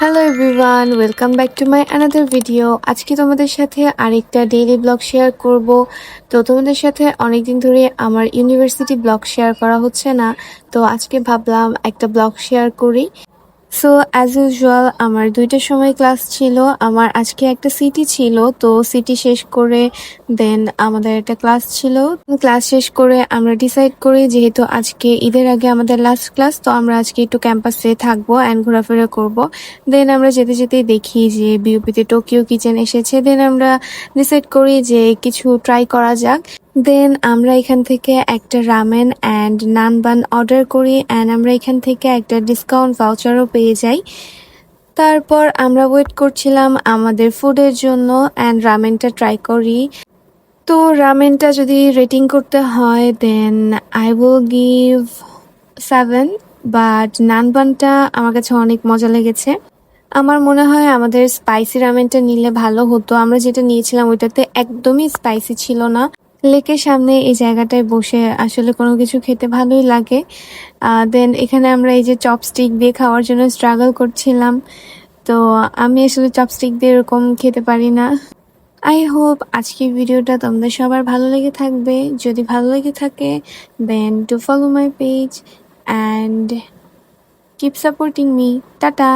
Hello everyone, welcome back to my another video. আজকে তোমাদের সাথে আরেকটা ডেইলি ব্লগ শেয়ার করব। তো তোমাদের সাথে অনেকদিন ধরে আমার ইউনিভার্সিটি ব্লগ শেয়ার করা হচ্ছে না, তো আজকে ভাবলাম একটা ব্লগ শেয়ার করি। সো অ্যাজ ইউজুয়াল আমার 2টার সময় ক্লাস ছিল। আমার আজকে একটা সিটি ছিল, তো সিটি শেষ করে দেন আমাদের একটা ক্লাস ছিল। ক্লাস শেষ করে আমরা ডিসাইড করি যেহেতু আজকে ঈদের আগে আমাদের লাস্ট ক্লাস, তো আমরা আজকে একটু ক্যাম্পাসে থাকবো অ্যান্ড ঘোরাফেরা করব। দেন আমরা যেতে যেতেই দেখি যে বিউপিতে টোকিও কিচেন এসেছে। দেন আমরা ডিসাইড করি যে কিছু ট্রাই করা যাক। দেন আমরা এখান থেকে একটা ramen and naan bun order করি অ্যান্ড আমরা এখান থেকে একটা ডিসকাউন্ট ভাউচারও পেয়ে যাই। তারপর আমরা ওয়েট করছিলাম আমাদের ফুডের জন্য অ্যান্ড রামেনটা ট্রাই করি। তো রামেনটা যদি রেটিং করতে হয় then I will give 7, but naan বানটা আমার কাছে অনেক মজা লেগেছে। আমার মনে হয় আমাদের স্পাইসি রামেনটা নিলে ভালো হতো। আমরা যেটা নিয়েছিলাম ওইটাতে একদমই স্পাইসি ছিল না। লেকের সামনে এই জায়গাটায় বসে আসলে কোনো কিছু খেতে ভালোই লাগে। দেন এখানে আমরা এই যে চপস্টিক দিয়ে খাওয়ার জন্য স্ট্রাগল করছিলাম। তো আমি আসলে চপস্টিক দিয়ে এরকম খেতে পারি না। আই হোপ আজকের ভিডিওটা তোমাদের সবার ভালো লেগে থাকবে। যদি ভালো লেগে থাকে then to follow my page and keep supporting me. Tata.